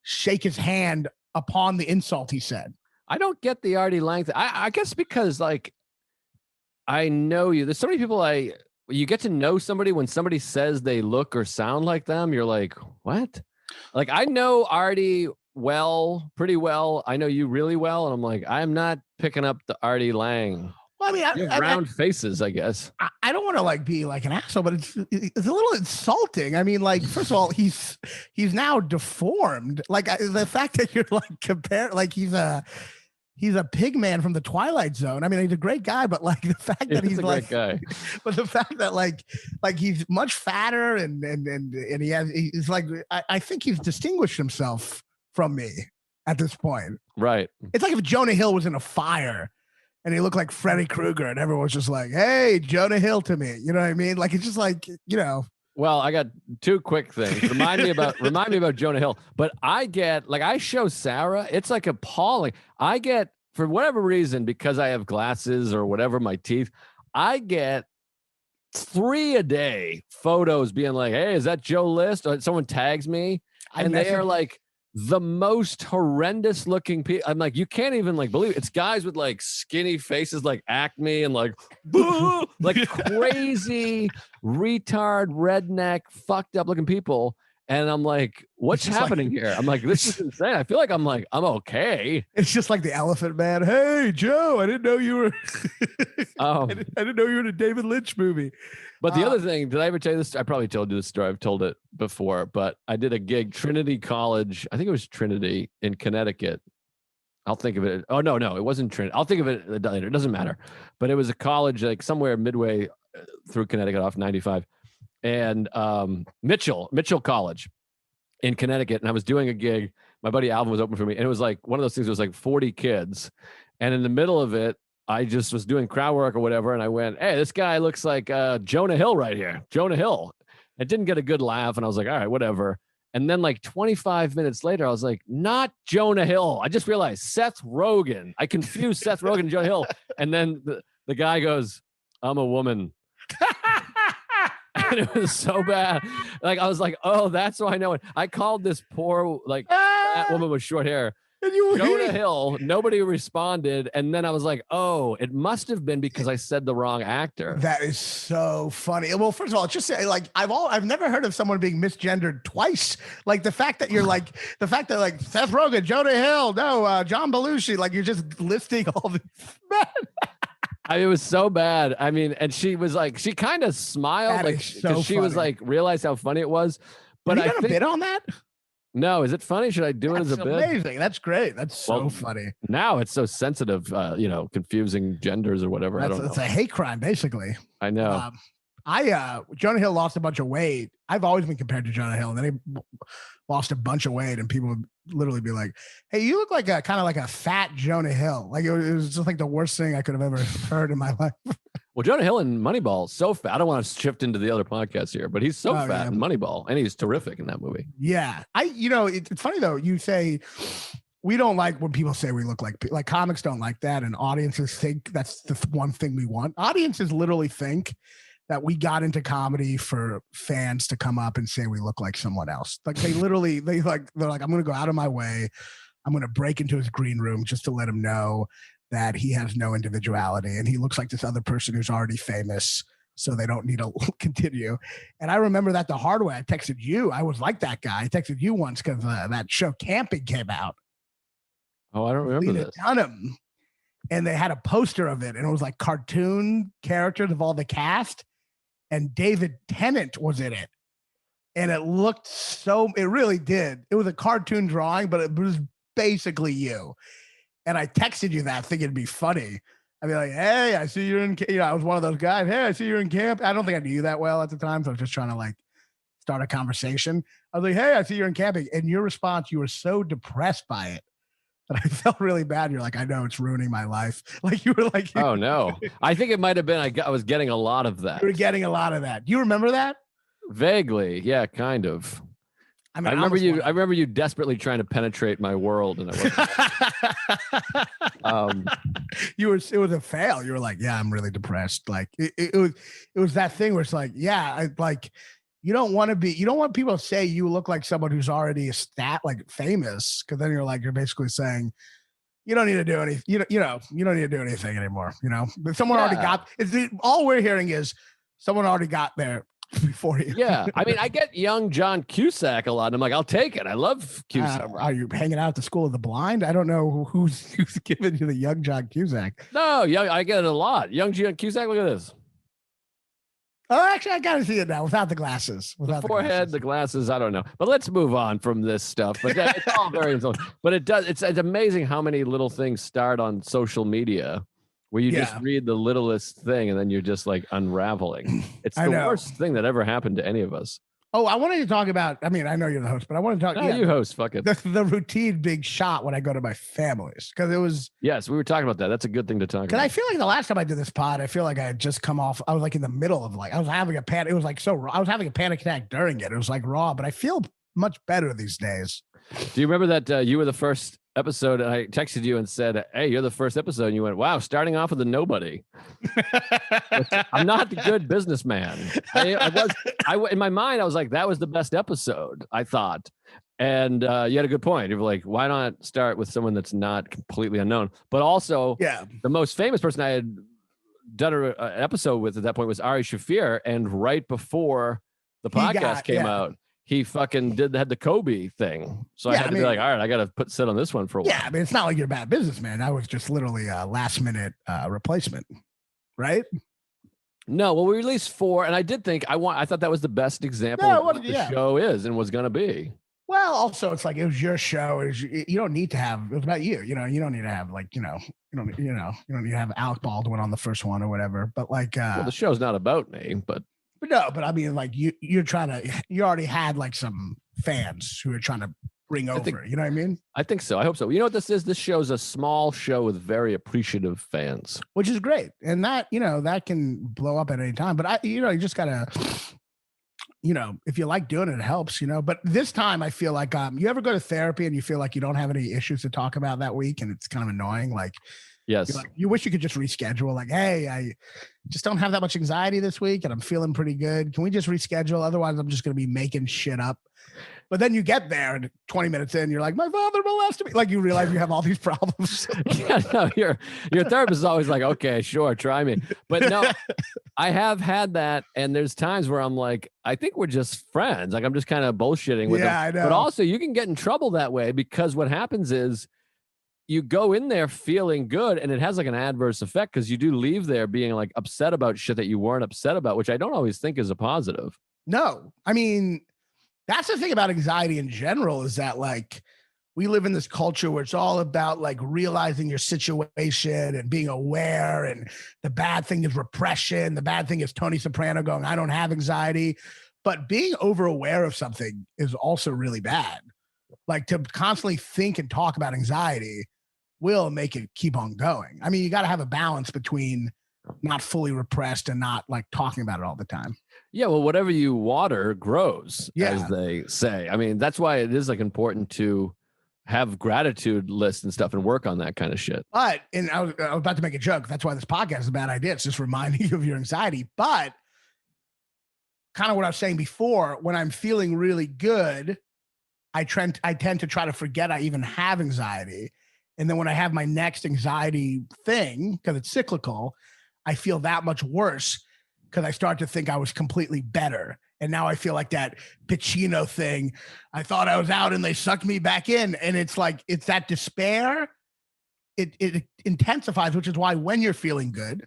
shake his hand upon the insult he said. I don't get the Artie Lang thing. I guess because like I know you. There's so many people you get to know somebody when somebody says they look or sound like them. You're like, what? Like I know Artie pretty well. I know you really well. And I'm like, I'm not picking up the Artie Lang. Well, I mean, You have round faces, I guess. I don't want to like be like an asshole, but it's a little insulting. I mean, like, first of all, he's now deformed. Like the fact that you're like like he's a pig man from the Twilight Zone. I mean, he's a great guy, but like the fact that he's a like, great guy. but the fact that like he's much fatter and he's like, I think he's distinguished himself from me at this point. Right. It's like if Jonah Hill was in a fire and he looked like Freddy Krueger and everyone's just like, hey, Jonah Hill to me. You know what I mean? Like, it's just like, you know. Well, I got two quick things. Remind me about Jonah Hill. But I show Sarah, it's like appalling. I get, for whatever reason, because I have glasses or whatever, my teeth, I get 3 a day photos being like, hey, is that Joe List? Or someone tags me. And they are like the most horrendous looking people. I'm like, you can't even like believe it. It's guys with like skinny faces like Acme and like like crazy retard redneck fucked up looking people. And I'm like, what's happening here? I'm like, this is insane. I feel like I'm okay. It's just like the Elephant Man. Hey, Joe, I didn't know you were I didn't know you were in a David Lynch movie. But the other thing, did I ever tell you this? I probably told you this story. I've told it before, but I did a gig, Trinity College. I think it was Trinity in Connecticut. I'll think of it. Oh, no, it wasn't Trinity. I'll think of it later. It doesn't matter. But it was a college like somewhere midway through Connecticut off 95. And Mitchell College in Connecticut. And I was doing a gig. My buddy Alvin was open for me. And it was like one of those things, it was like 40 kids. And in the middle of it, I just was doing crowd work or whatever. And I went, hey, this guy looks like Jonah Hill right here. Jonah Hill. It didn't get a good laugh. And I was like, all right, whatever. And then like 25 minutes later, I was like, not Jonah Hill. I just realized Seth Rogen. I confused Seth Rogen and Jonah Hill. And then the guy goes, I'm a woman. And it was so bad. Like, I was like, oh, that's why I know it. I called this poor, like, that woman with short hair Jonah Hill. Nobody responded. And then I was like, oh, it must have been because I said the wrong actor. That is so funny. Well, first of all, just say, like, I've never heard of someone being misgendered twice. Like the fact that you're like, Seth Rogen, Jonah Hill, no, John Belushi, like you're just listing all these men. It was so bad. I mean, and she was like, she kind of smiled, like, because she was like, realized how funny it was. But I think a bit on that. No, is it funny? Should I do it as a bit? Amazing. That's great. That's so funny. Now it's so sensitive, confusing genders or whatever. I don't know. It's a hate crime, basically. I know. Jonah Hill lost a bunch of weight. I've always been compared to Jonah Hill, and then he lost a bunch of weight, and people would literally be like, hey, you look like kind of like a fat Jonah Hill. Like it was just like the worst thing I could have ever heard in my life. Well, Jonah Hill in Moneyball, so fat. I don't want to shift into the other podcast here, but he's so fat in Moneyball, and he's terrific in that movie. Yeah. It's funny though. You say we don't like when people say we look like comics don't like that, and audiences think that's the one thing we want. Audiences literally think that we got into comedy for fans to come up and say we look like someone else. Like they're like, I'm going to go out of my way. I'm going to break into his green room just to let him know that he has no individuality and he looks like this other person who's already famous, so they don't need to continue. And I remember that the hard way. I texted you. I was like that guy. I texted you once because that show Camping came out. Oh, I don't remember this. Dunham, and they had a poster of it, and it was like cartoon characters of all the cast, and David Tennant was in it. And it looked it really did. It was a cartoon drawing, but it was basically you. And I texted you that thinking it'd be funny. I'd be like, hey, I see you're in, I was one of those guys. Hey, I see you're in camp. I don't think I knew you that well at the time. So I was just trying to like start a conversation. I was like, hey, I see you're in camping. And your response, you were so depressed by it that I felt really bad. You're like, I know it's ruining my life. Like you were like, oh no. I think it might've been, I was getting a lot of that. You were getting a lot of that. Do you remember that? Vaguely. Yeah, kind of. I mean, I remember you desperately trying to penetrate my world, and it wasn't. It was a fail. You were like, yeah, I'm really depressed. Like it was that thing where it's like, yeah, you don't want people to say you look like someone who's already famous, because then you're basically saying you don't need to do anything. You don't need to do anything anymore. Someone already got. All we're hearing is someone already got there. before you. Yeah. I mean, I get young John Cusack a lot. And I'm like, I'll take it. I love Cusack. Are you hanging out at the School of the Blind? I don't know who's giving you the young John Cusack. No, young, I get it a lot. Young John Cusack, look at this. Oh, actually, I gotta see it now without the glasses. Without the forehead, the glasses, I don't know. But let's move on from this stuff. But it's all very but it does. It's amazing how many little things start on social media where you just read the littlest thing and then you're just like unraveling. It's the worst thing that ever happened to any of us. Oh, I wanted to talk about, I mean, I know you're the host, but I want to talk. You host, fuck it. The routine big shot when I go to my family's, because it was. Yes, we were talking about that. That's a good thing to talk about. Because I feel like the last time I did this pod, I feel like I had just come off, I was like in the middle of like, I was having a panic. It was like so raw. I was having a panic attack during it. It was like raw, but I feel much better these days. Do you remember that you were the first episode and I texted you and said, hey, you're the first episode, and you went, wow, starting off with a nobody. I'm not the good businessman. In my mind I was like, that was the best episode, I thought. And you had a good point. You were like, why not start with someone that's not completely unknown? But also the most famous person I had done an episode with at that point was Ari Shaffir, and right before the podcast came out, he fucking had the Kobe thing. So I had to be like, all right, I got to sit on this one for a while. Yeah, I mean, it's not like you're a bad businessman. That was just literally a last minute replacement, right? No, well, we released 4, and I did think I thought that was the best example of what the show is and was going to be. Well, also it's like, it was your show. You don't need to have, it was about you. You know, you don't need to have like, you don't need to have Alec Baldwin on the first one or whatever. But like, well, the show's not about me, but no, but I mean, like you already had like some fans who are trying to bring over. You know what I mean? I think so. I hope so. You know what this is? This show's a small show with very appreciative fans, which is great. And that, that can blow up at any time. But you just gotta, if you like doing it, it helps, But this time I feel like, you ever go to therapy and you feel like you don't have any issues to talk about that week, and it's kind of annoying. Like, yes, you wish you could just reschedule. Like, hey, I just don't have that much anxiety this week, and I'm feeling pretty good. Can we just reschedule? Otherwise, I'm just going to be making shit up. But then you get there, and 20 minutes in, you're like, my father molested me. Like, you realize you have all these problems. Yeah, no, your therapist is always like, okay, sure, try me. But no, I have had that, and there's times where I'm like, I think we're just friends. Like, I'm just kind of bullshitting with them. I know. But also, you can get in trouble that way, because what happens is you go in there feeling good, and it has like an adverse effect, because you do leave there being like upset about shit that you weren't upset about, which I don't always think is a positive. No, I mean, that's the thing about anxiety in general, is that like we live in this culture where it's all about like realizing your situation and being aware. And the bad thing is repression. The bad thing is Tony Soprano going, I don't have anxiety. But being over aware of something is also really bad. Like, to constantly think and talk about anxiety will make it keep on going. I mean, you got to have a balance between not fully repressed and not like talking about it all the time. Yeah, well, whatever you water grows, as they say. I mean, that's why it is like important to have gratitude lists and stuff and work on that kind of shit. But, and I was about to make a joke. That's why this podcast is a bad idea. It's just reminding you of your anxiety. But kind of what I was saying before, when I'm feeling really good, I tend to try to forget I even have anxiety. And then when I have my next anxiety thing, because it's cyclical, I feel that much worse, because I start to think I was completely better. And now I feel like that Pacino thing. I thought I was out and they sucked me back in. And it's like, it's that despair. It intensifies, which is why when you're feeling good,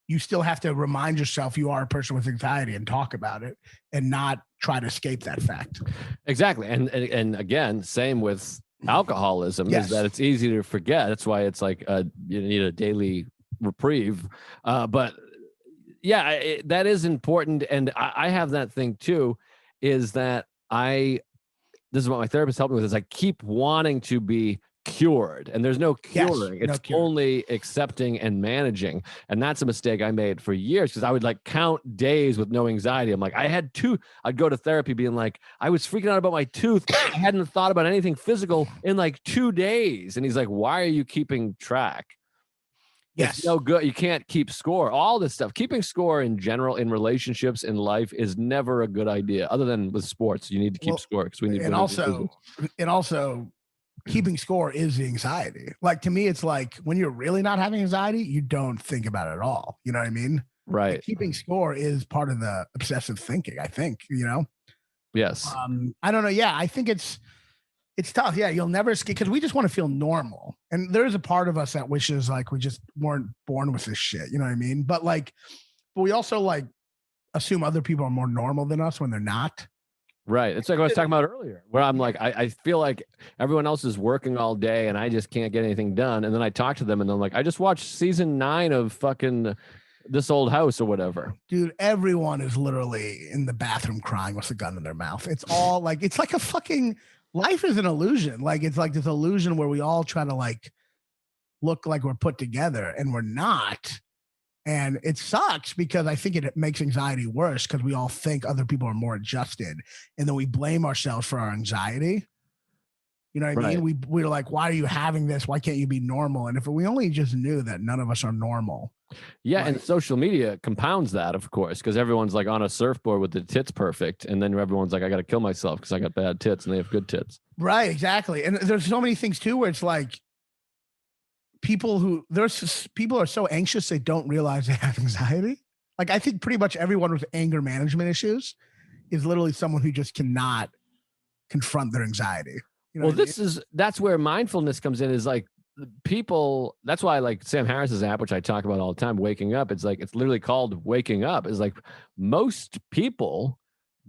you still have to remind yourself you are a person with anxiety and talk about it and not try to escape that fact. Exactly. And again, same with alcoholism, is that it's easy to forget. That's why it's like you need a daily reprieve. But yeah, that is important. And I have that thing too, is that this is what my therapist helped me with, is I keep wanting to be cured, and there's no curing. It's only accepting and managing. And that's a mistake I made for years, because I would like count days with no anxiety. I'm like, I'd go to therapy being like, I was freaking out about my tooth. I hadn't thought about anything physical in like 2 days. And he's like, why are you keeping track? Yes. It's no good. You can't keep score. All this stuff. Keeping score in general, in relationships, in life, is never a good idea. Other than with sports, you need to keep score, because we need. And also, keeping score is the anxiety. Like, to me, it's like when you're really not having anxiety, you don't think about it at all. You know what I mean? Right. Keeping score is part of the obsessive thinking, I think, Yes. I don't know. Yeah, I think it's tough. Yeah, you'll never escape because we just want to feel normal. And there's a part of us that wishes like we just weren't born with this shit. You know what I mean? But we also like assume other people are more normal than us when they're not. Right. It's like I was talking about earlier, where I'm like, I feel like everyone else is working all day and I just can't get anything done. And then I talk to them and I'm like, I just watched season 9 of fucking This Old House or whatever. Dude, everyone is literally in the bathroom crying with a gun in their mouth. It's all like, it's like a fucking, life is an illusion. Like, it's like this illusion where we all try to like look like we're put together and we're not. And it sucks because I think it makes anxiety worse because we all think other people are more adjusted. And then we blame ourselves for our anxiety. You know what I mean? We're like, why are you having this? Why can't you be normal? And if we only just knew that none of us are normal. Yeah. And social media compounds that, of course, because everyone's like on a surfboard with the tits perfect. And then everyone's like, I got to kill myself because I got bad tits and they have good tits. Right. Exactly. And there's so many things too where it's like, people are so anxious they don't realize they have anxiety. Like I think pretty much everyone with anger management issues is literally someone who just cannot confront their anxiety. You know that's where mindfulness comes in, is like people, that's why I like Sam Harris's app, which I talk about all the time, Waking Up. It's like, it's literally called Waking Up. Is like most people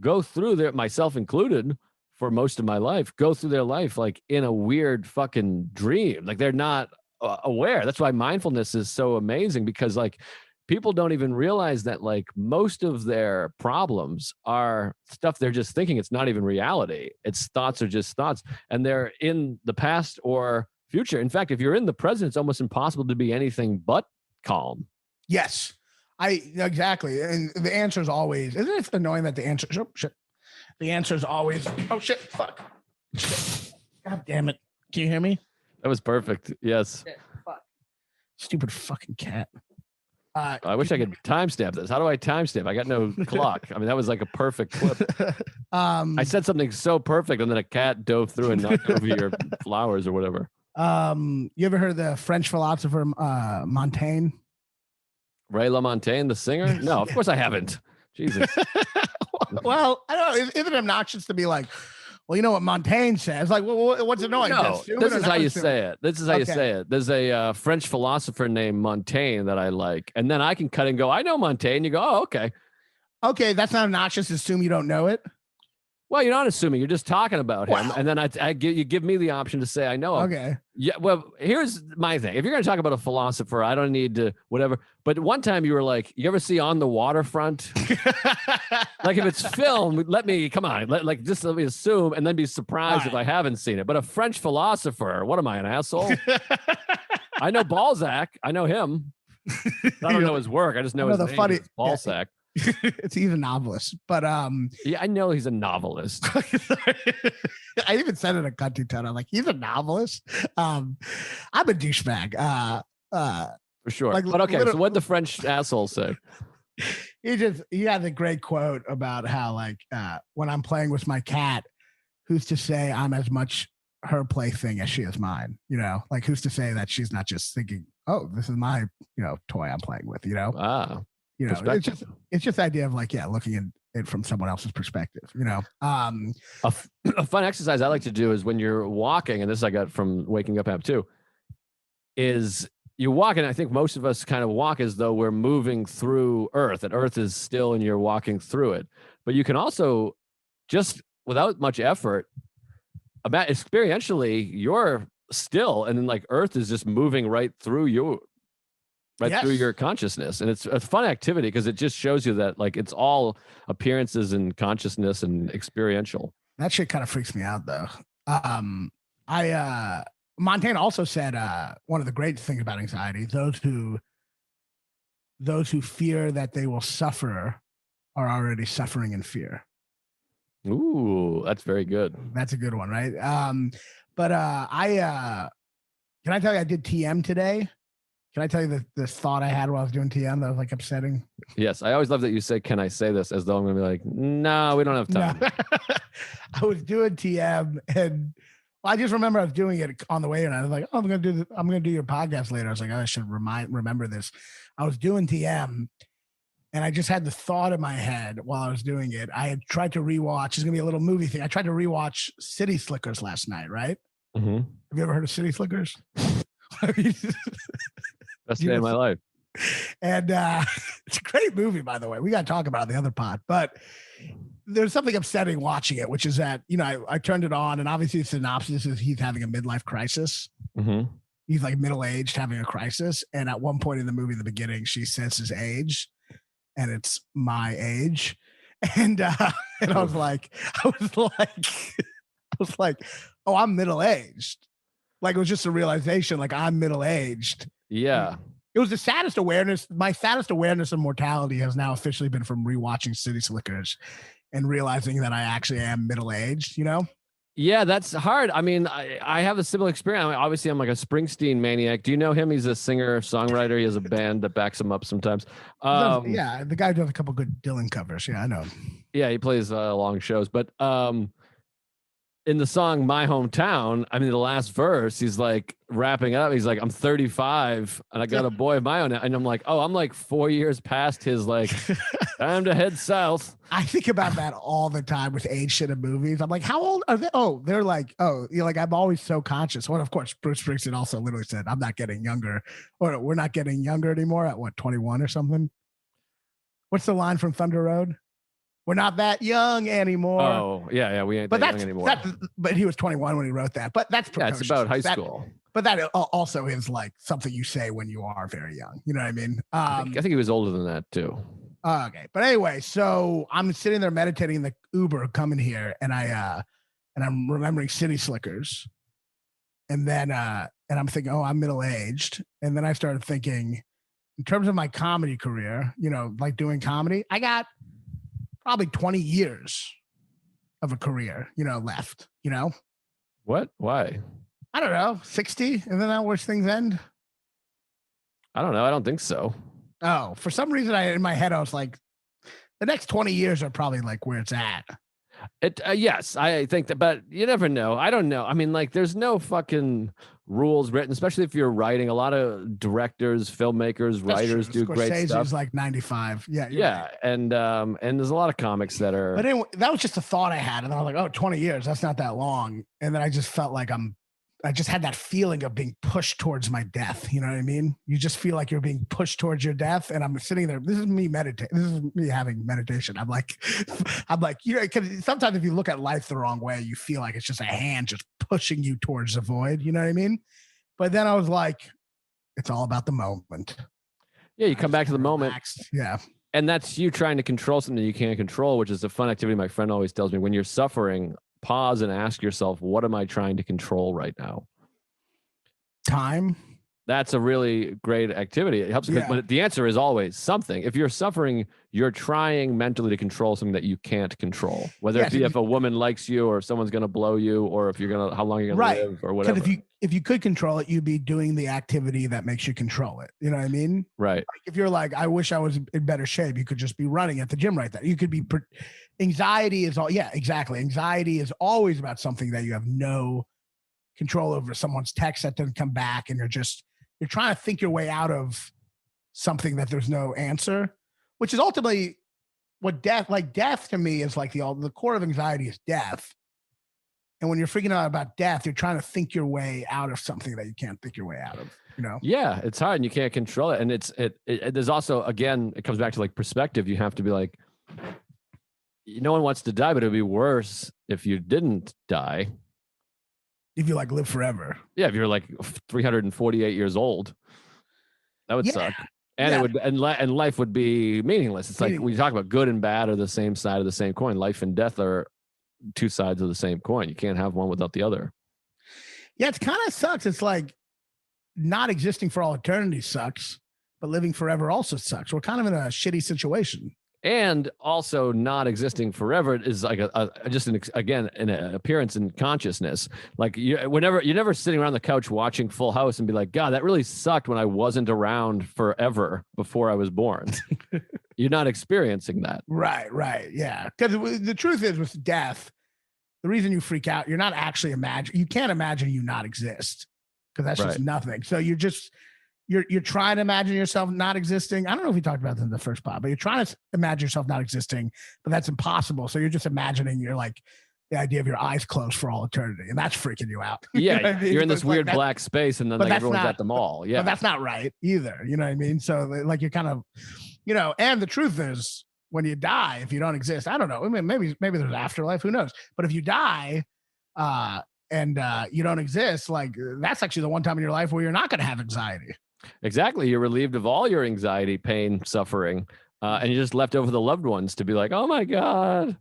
go through myself included, for most of my life, go through their life like in a weird fucking dream. Like they're not aware. That's why mindfulness is so amazing, because like people don't even realize that like most of their problems are stuff they're just thinking. It's not even reality. It's thoughts are just thoughts, and they're in the past or future. In fact, if you're in the present, it's almost impossible to be anything but calm. Yes, exactly. And the answer is always, isn't it annoying that the answer, the answer is always, oh shit, fuck. Shit. God damn it. Can you hear me? That was perfect. Yes. Shit, fuck. Stupid fucking cat. I wish I could timestamp this. How do I timestamp? I got no clock. I mean, that was like a perfect clip. I said something so perfect, and then a cat dove through and knocked over your flowers or whatever. You ever heard of the French philosopher Montaigne? Ray LaMontagne, the singer? No, of course I haven't. Jesus. Well, I don't know. Is it obnoxious to be like, well, you know what Montaigne says? Like, well, what's annoying? No, this is how you say it. This is how you say it. There's a French philosopher named Montaigne that I like. And then I can cut and go, I know Montaigne. You go, oh, okay. Okay, that's not obnoxious to assume you don't know it. Well, you're not assuming. You're just talking about him. And then you give me the option to say I know him. Okay. Yeah, well, here's my thing. If you're going to talk about a philosopher, I don't need to whatever. But one time you were like, you ever see On the Waterfront? Like if it's film, let me assume and then be surprised if I haven't seen it. But a French philosopher, what am I, an asshole? I know Balzac. I know him. I don't know his work. I just know his name. Funny Balzac. He's a novelist, but yeah, I know he's a novelist. I even said it in a country tone. I'm like, he's a novelist. I'm a douchebag. For sure. Like, but okay, so what'd the French asshole say? He had the great quote about how like when I'm playing with my cat, who's to say I'm as much her plaything as she is mine? You know, like who's to say that she's not just thinking, oh, this is my toy I'm playing with? You know. You know, it's just the idea of like, yeah, looking at it from someone else's perspective, you know. A fun exercise I like to do is when you're walking, and this I got from Waking Up app too, is you walk, and I think most of us kind of walk as though we're moving through Earth, and Earth is still and you're walking through it. But you can also, just without much effort, experientially, you're still, and then like Earth is just moving right through you. Through your consciousness. And it's a fun activity because it just shows you that like it's all appearances and consciousness and experiential. That shit kind of freaks me out though. Montaigne also said one of the great things about anxiety, those who fear that they will suffer are already suffering in fear. Ooh, that's very good. That's a good one, right? But can I tell you I did TM today? Can I tell you this thought I had while I was doing TM that was like upsetting? Yes. I always love that you say, can I say this? As though I'm going to be like, no, we don't have time. No. I was doing TM and I just remember I was doing it on the way and I was like, oh, I'm going to do your podcast later. I was like, oh, I should remember this. I was doing TM And I just had the thought in my head while I was doing it. I had tried to rewatch. It's gonna be a little movie thing. I tried to rewatch City Slickers last night. Right? Mm-hmm. Have you ever heard of City Slickers? Best day of my life. And it's a great movie, by the way. We got to talk about it in the other pod, but there's something upsetting watching it, which is that, I turned it on, and obviously the synopsis is he's having a midlife crisis. Mm-hmm. He's like middle-aged, having a crisis. And at one point in the movie, in the beginning, she says his age, and it's my age. And I was like, oh, I'm middle-aged. Like, it was just a realization, like, I'm middle-aged. Yeah. It was the saddest awareness. My saddest awareness of mortality has now officially been from rewatching City Slickers and realizing that I actually am middle-aged, Yeah, that's hard. I mean, I have a similar experience. I mean, obviously, I'm like a Springsteen maniac. Do you know him? He's a singer, songwriter. He has a band that backs him up sometimes. Yeah, the guy does a couple good Dylan covers. Yeah, I know him. Yeah, he plays long shows. But in the song My Hometown, I mean, the last verse, he's like wrapping up. He's like, I'm 35 and I got a boy of my own. And I'm like, oh, I'm like 4 years past his like time to head south. I think about that all the time with age shit in movies. I'm like, how old are they? Oh, they're like, like, I'm always so conscious. Well, of course, Bruce Springsteen also literally said, I'm not getting younger, or we're not getting younger anymore at what, 21 or something? What's the line from Thunder Road? We're not that young anymore. Oh, yeah, we ain't that young anymore. But he was 21 when he wrote that. But that's precocious. It's about high school. But that also is like something you say when you are very young. You know what I mean? I think he was older than that too. Okay, but anyway, so I'm sitting there meditating in the Uber coming here, and I'm remembering City Slickers, and then and I'm thinking, oh, I'm middle aged, and then I started thinking, in terms of my comedy career, like doing comedy, I got probably 20 years of a career, left, What? Why? I don't know, 60, and then that where things end. I don't know. I don't think so. Oh, for some reason, in my head, I was like, the next 20 years are probably like where it's at. Yes, I think that, but you never know. I don't know. I mean, like, there's no fucking rules written, especially if you're writing. A lot of directors, filmmakers, writers do great stuff. Like 95. Yeah. Yeah. Right. And there's a lot of comics that are. But anyway, that was just a thought I had. And I was like, oh, 20 years. That's not that long. And then I just felt like I just had that feeling of being pushed towards my death. You know what I mean? You just feel like you're being pushed towards your death. And I'm sitting there. This is me meditating. This is me having meditation. I'm like, because sometimes if you look at life the wrong way, you feel like it's just a hand just pushing you towards the void. You know what I mean? But then I was like, it's all about the moment. Yeah. You come back to the moment. Yeah. And that's you trying to control something you can't control, which is a fun activity. My friend always tells me, when you're suffering, pause and ask yourself, what am I trying to control right now? Time. That's a really great activity. It helps, but the answer is always something. If you're suffering, you're trying mentally to control something that you can't control, whether it be if a woman likes you or if someone's going to blow you or if how long you're going to live or whatever. If you could control it, you'd be doing the activity that makes you control it. You know what I mean? Right. Like if you're like, I wish I was in better shape, you could just be running at the gym right there. You could be anxiety is all. Yeah, exactly. Anxiety is always about something that you have no control over. Someone's text that doesn't come back, and you're trying to think your way out of something that there's no answer, which is ultimately what death to me is like the core of anxiety is death. And when you're freaking out about death, you're trying to think your way out of something that you can't think your way out of, Yeah, it's hard and you can't control it. And there's also, again, it comes back to like perspective. You have to be like, no one wants to die, but it'd be worse if you didn't die. If you like live forever. Yeah, if you're like 348 years old, that would suck. And it would, and life would be meaningless. It's like when you talk about good and bad are the same side of the same coin. Life and death are two sides of the same coin. You can't have one without the other. Yeah, it kind of sucks. It's like not existing for all eternity sucks, but living forever also sucks. We're kind of in a shitty situation. And also not existing forever is like again an appearance in consciousness. Like you're never sitting around the couch watching Full House and be like, God, that really sucked when I wasn't around forever before I was born. You're not experiencing that. Right. Yeah. Because the truth is with death, the reason you freak out, you're not actually you can't imagine you not exist because that's just nothing. So you're trying to imagine yourself not existing. I don't know if we talked about this in the first pod, but you're trying to imagine yourself not existing, but that's impossible. So you're just imagining you're like the idea of your eyes closed for all eternity, and that's freaking you out. Yeah, you know what I mean? you're in But this it's like weird that- black space, and then but like that's everyone's not- at the mall. Yeah, But that's not right either. You know what I mean? So like you're kind of, and the truth is when you die, if you don't exist, I don't know. I mean, maybe there's afterlife, who knows? But if you die, and you don't exist, like that's actually the one time in your life where you're not going to have anxiety. exactly. You're relieved of all your anxiety, pain, suffering, and you're just left over the loved ones to be like, oh my God.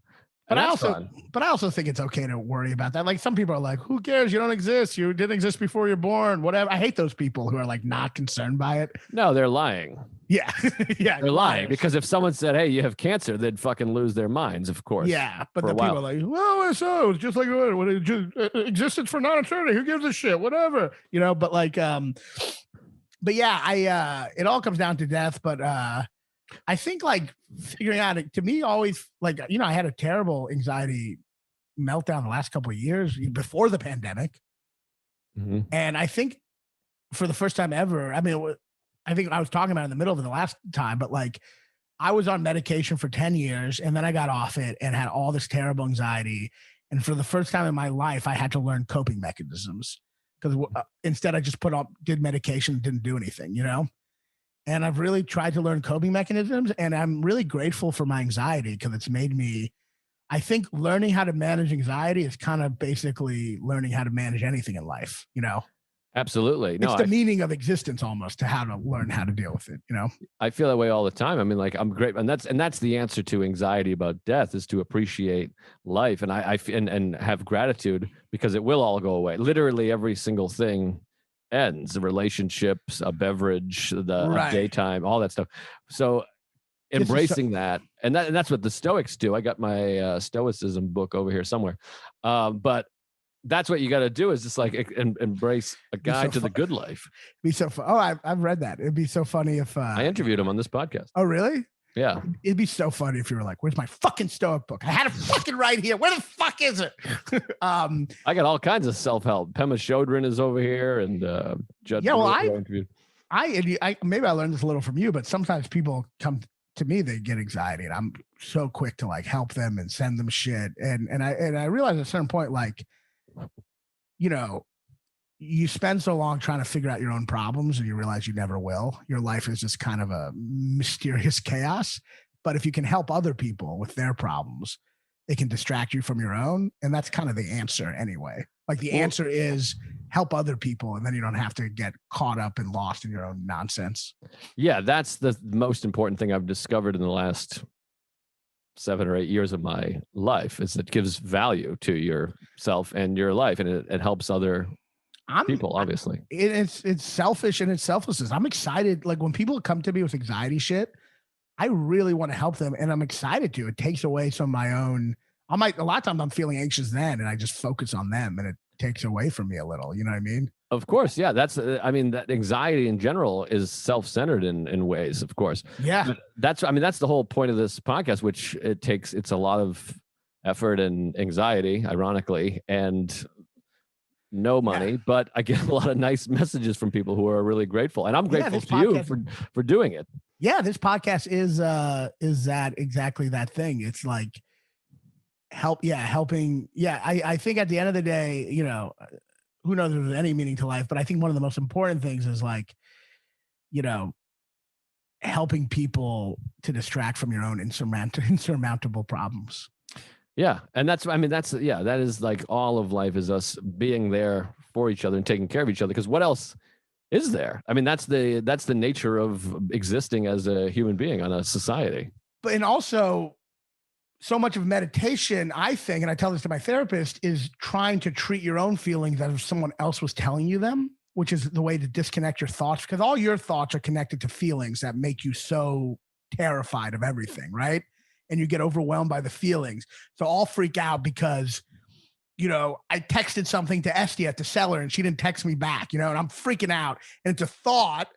But And I that's also, fun. but I also think it's okay to worry about that. Like some people are like, "Who cares? You don't exist. You didn't exist before you're born. Whatever." I hate those people who are like not concerned by it. No, they're lying. Yeah, yeah, They're lying liars. because if someone said, "Hey, you have cancer," they'd fucking lose their minds. Of course. Yeah, but for the a people while. are like, "Well, so it's just like what it just existence for non-eternity. Who gives a shit? Whatever." But like, but yeah, I it all comes down to death. But I think like figuring out it to me always like I had a terrible anxiety meltdown the last couple of years before the pandemic. Mhm. And I think for the first time ever, I mean, I think I was talking about it in the middle of it the last time, but like I was on medication for 10 years and then I got off it and had all this terrible anxiety. And for the first time in my life, I had to learn coping mechanisms because instead I just did medication and didn't do anything, And I've really tried to learn coping mechanisms, and I'm really grateful for my anxiety because it's made me, I think learning how to manage anxiety is kind of basically learning how to manage anything in life, Absolutely. No, It's the meaning of existence almost to how to learn how to deal with it, I feel that way all the time. I mean, like I'm great, and that's the answer to anxiety about death is to appreciate life, and and have gratitude because it will all go away. Literally every single thing ends: the relationships, a beverage, a Right. daytime, all that stuff. So This is so- embracing that, and that's what the Stoics do. I got my Stoicism book over here somewhere, but that's what you got to do is just like embrace a guide to the good life. Be so fun. Oh, I've read that. It'd be so funny if I interviewed him on this podcast. oh really? Yeah. It'd be so funny if you were like, "Where's my fucking Stoic book? I had it fucking right here. Where the fuck is it?" I got all kinds of self-help. Pema Chodron is over here, and Judd. Yeah, well, Rubio interviewed. I maybe I learned this a little from you, but sometimes people come to me, they get anxiety, and I'm so quick to like help them and send them shit. And I realized at a certain point, like, you spend so long trying to figure out your own problems, and you realize you never will. Your life is just kind of a mysterious chaos. But if you can help other people with their problems, it can distract you from your own, and that's kind of the answer anyway. Like the answer is help other people, and then you don't have to get caught up and lost in your own nonsense. Yeah, that's the most important thing I've discovered in the last 7 or 8 years of my life is it gives value to yourself and your life, and it helps other people, obviously. It's selfish and it's selflessness. I'm excited. Like when people come to me with anxiety shit, I really want to help them, and I'm excited to. It takes away some of my own. A lot of times I'm feeling anxious then, and I just focus on them, and it takes away from me a little. You know what I mean? Of course, yeah. That anxiety in general is self-centered in ways, of course. Yeah. But that's the whole point of this podcast, which it's a lot of effort and anxiety, ironically, and no money, Yeah. but I get a lot of nice messages from people who are really grateful, and I'm grateful this to you podcast- for doing it. Yeah, this podcast is that exactly that thing. It's like helping. Yeah, I think at the end of the day, who knows if there's any meaning to life, but I think one of the most important things is like, helping people to distract from your own insurmountable problems. Yeah, and that is like all of life is us being there for each other and taking care of each other. Because what else is there? I mean, that's the nature of existing as a human being on a society. But and also, so much of meditation, I think, and I tell this to my therapist, is trying to treat your own feelings as if someone else was telling you them, which is the way to disconnect your thoughts, because all your thoughts are connected to feelings that make you so terrified of everything, right? And you get overwhelmed by the feelings. So I'll freak out because, I texted something to Esty at the cellar and she didn't text me back, and I'm freaking out. And it's a thought,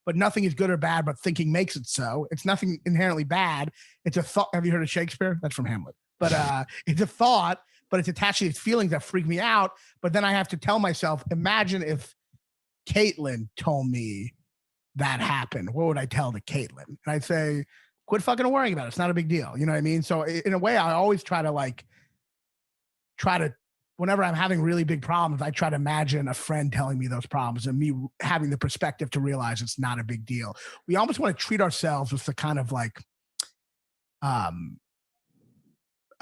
but nothing is good or bad, but thinking makes it so. It's nothing inherently bad. It's a thought. Have you heard of Shakespeare? That's from Hamlet. But it's a thought, but it's attached to these feelings that freak me out. But then I have to tell myself, imagine if Caitlin told me that happened, what would I tell to Caitlin? And I'd say, quit fucking worrying about it. It's not a big deal. You know what I mean? So in a way, I always try to, whenever I'm having really big problems, I try to imagine a friend telling me those problems and me having the perspective to realize it's not a big deal. We almost want to treat ourselves with the kind of like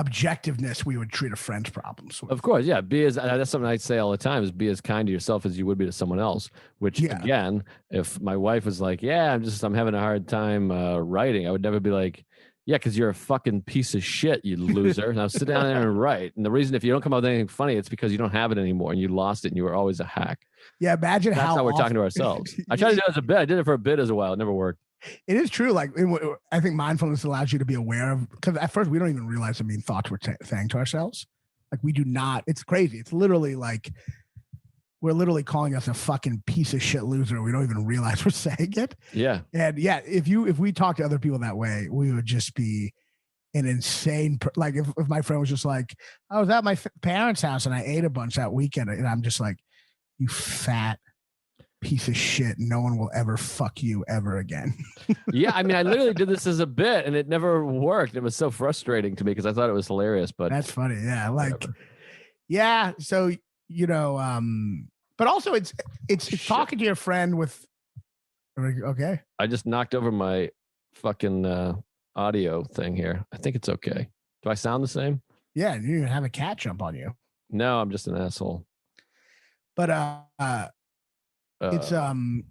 objectiveness we would treat a friend's problems with. Of course, yeah. That's something I say all the time, is be as kind to yourself as you would be to someone else. Which again, if my wife was like, "Yeah, I'm having a hard time writing," I would never be like, "Yeah, because you're a fucking piece of shit, you loser." Now sit down there and write. And the reason if you don't come up with anything funny, it's because you don't have it anymore and you lost it and you were always a hack. Yeah, imagine that's how we're talking to ourselves. I tried to do it as a bit. I did it for a bit as a while. It never worked. It is true. Like, I think mindfulness allows you to be aware of, because at first we don't even realize the mean thoughts we're saying to ourselves. Like, we do not. It's crazy. It's literally like we're literally calling us a fucking piece of shit loser. We don't even realize we're saying it. Yeah. And yeah, if we talk to other people that way, we would just be an insane. Like if my friend was just like, I was at my parents' house and I ate a bunch that weekend, and I'm just like, you fat piece of shit. No one will ever fuck you ever again. Yeah. I mean, I literally did this as a bit and it never worked. It was so frustrating to me because I thought it was hilarious, but that's funny. Yeah. Like, whatever. Yeah. So, you know, but also it's talking to your friend with, okay. I just knocked over my fucking audio thing here. I think it's okay. Do I sound the same? Yeah. You didn't even have a cat jump on you. No, I'm just an asshole. But, it's and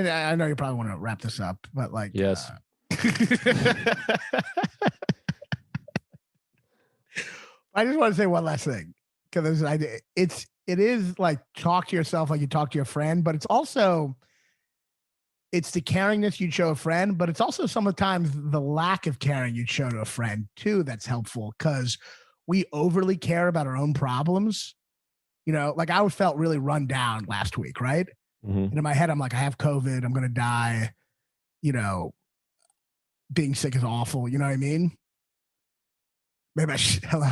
I know you probably want to wrap this up, but like, yes. I just want to say one last thing, because it is like talk to yourself like you talk to your friend, but it's the caringness you'd show a friend, but it's also sometimes the lack of caring you'd show to a friend too that's helpful, because we overly care about our own problems. You know, like I felt really run down last week, right? Mm-hmm. And in my head, I'm like, I have COVID. I'm going to die. You know, being sick is awful. You know what I mean? Maybe hello?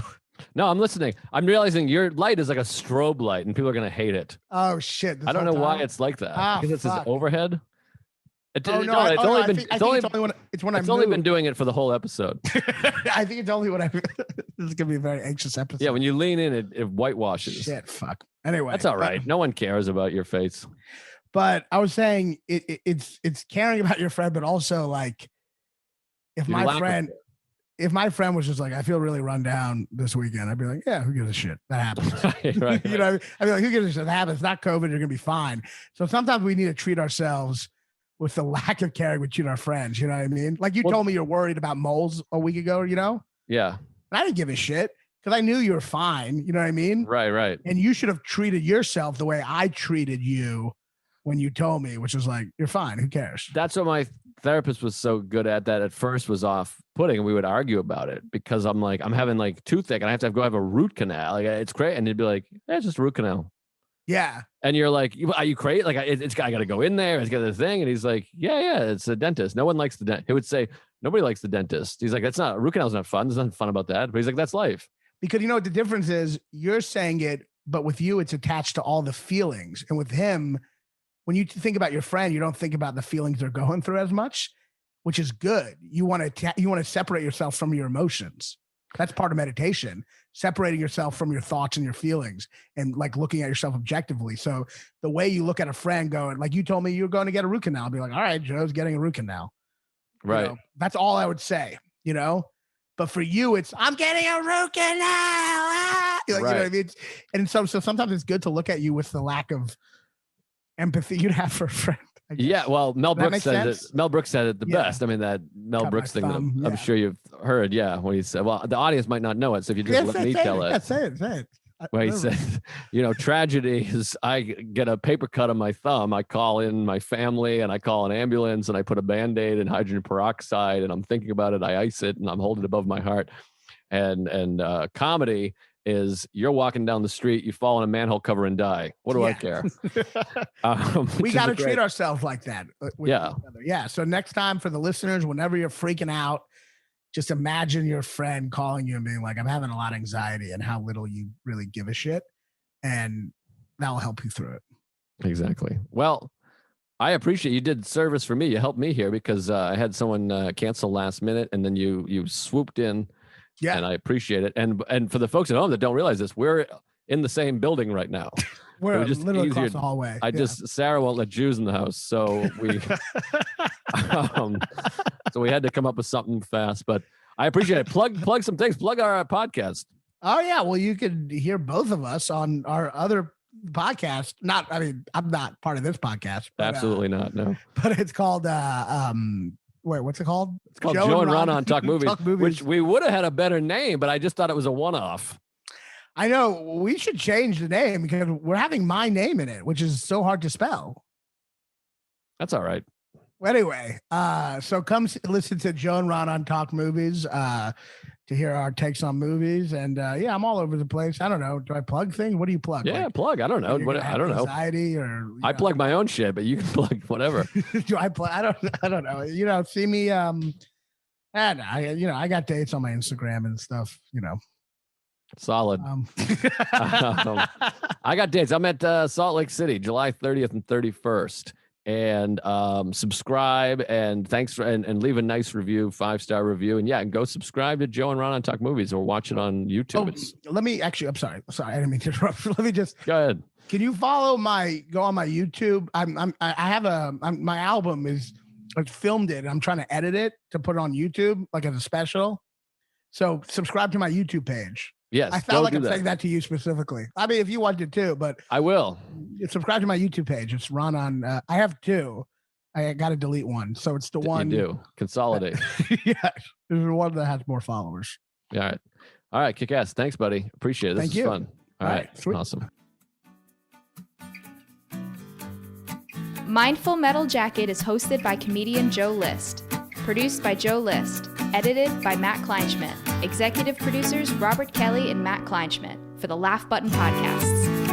No, I'm listening. I'm realizing your light is like a strobe light and people are going to hate it. Oh, shit. I don't know why it's like that. Because it's his overhead. It's only been doing it for the whole episode. I think it's only when this is gonna be a very anxious episode. Yeah, when you lean in, it whitewashes. Shit, fuck. Anyway, that's all right. No one cares about your face. But I was saying it's caring about your friend, but also like if my friend was just like, I feel really run down this weekend, I'd be like, yeah, who gives a shit? That happens. Right. You know, I'd be like, who gives a shit? That happens. It's not COVID. You're gonna be fine. So sometimes we need to treat ourselves with the lack of caring between our friends. You know what I mean? Like you told me you're worried about moles a week ago, you know? Yeah. And I didn't give a shit because I knew you were fine. You know what I mean? Right. And you should have treated yourself the way I treated you when you told me, which was like, you're fine. Who cares? That's what my therapist was so good at, that at first was off-putting, and we would argue about it because I'm like, I'm having like toothache and I have to go have a root canal. Like it's great. And he'd be like, it's just a root canal. Yeah. And you're like, are you crazy? Like, I got to go in there. It's got the thing. And he's like, yeah, it's a dentist. No one likes the dentist. He would say, nobody likes the dentist. He's like, root canal's not fun. There's nothing fun about that. But he's like, that's life. Because you know what the difference is? You're saying it, but with you, it's attached to all the feelings. And with him, when you think about your friend, you don't think about the feelings they're going through as much, which is good. You want to separate yourself from your emotions. That's part of meditation, separating yourself from your thoughts and your feelings and like looking at yourself objectively. So the way you look at a friend going, like you told me you're going to get a root canal, I'll be like, all right, Joe's getting a root canal. Right. You know, that's all I would say, you know, but for you, it's, I'm getting a root canal. Like, right. You know what I mean? And so sometimes it's good to look at you with the lack of empathy you'd have for a friend. Yeah, well, Mel Brooks said it. Mel Brooks said it the best. I mean, that Mel Brooks thing that I'm sure you've heard. Yeah, when he said, well, the audience might not know it, so if you just let me tell it. Yeah, say it. Where he said, you know, tragedy is I get a paper cut on my thumb. I call in my family and I call an ambulance and I put a Band-Aid and hydrogen peroxide and I'm thinking about it. I ice it and I'm holding it above my heart. And comedy is you're walking down the street, you fall in a manhole cover and die. What do I care? We got to treat ourselves like that. Yeah. Yeah. So next time for the listeners, whenever you're freaking out, just imagine your friend calling you and being like, I'm having a lot of anxiety, and how little you really give a shit. And that'll help you through it. Exactly. Well, I appreciate you did service for me. You helped me here because I had someone cancel last minute, and then you swooped in. Yeah. And I appreciate it. And for the folks at home that don't realize this, we're in the same building right now. We're just literally easier. across the hallway. Sarah won't let Jews in the house, so we so we had to come up with something fast. But I appreciate it. Plug some things. Plug our podcast. Oh yeah, well you could hear both of us on our other podcast. I'm not part of this podcast. But, Absolutely not. No. But it's called wait, what's it called? It's called Joe and Raanan Talk Movies, which we would have had a better name, but I just thought it was a one-off. I know we should change the name because we're having my name in it, which is so hard to spell. That's all right. Well, anyway, so come listen to Joe and Raanan Talk Movies to hear our takes on movies. And yeah, I'm all over the place. I don't know. Do I plug things? What do you plug? Yeah, plug. I don't know. I don't know. Anxiety or I plug my own shit, but you can plug whatever. Do I plug? I don't know. See me. I got dates on my Instagram and stuff. Solid. I got dates. I'm at Salt Lake City, July 30th and 31st. And subscribe and thanks for and leave a nice review, 5-star review. And yeah, and go subscribe to Joe and Raanan Talk Movies or watch it on YouTube. Let me actually, I'm sorry. I didn't mean to interrupt. Let me just go ahead. Can you go on my YouTube? My album I filmed it. I'm trying to edit it to put it on YouTube, like as a special. So subscribe to my YouTube page. Yes, I felt like I'm saying that to you specifically. I mean, if you wanted to, but I will. Subscribe to my YouTube page. It's Raanan. I have two. I got to delete one, so it's the one. You do consolidate. Yeah, there's the one that has more followers. All right, kick ass. Thanks, buddy. Appreciate it. This Thank is you. Fun. All right, sweet. Awesome. Mindful Metal Jacket is hosted by comedian Joe List. Produced by Joe List. Edited by Matt Kleinschmidt. Executive producers Robert Kelly and Matt Kleinschmidt for the Laugh Button Podcasts.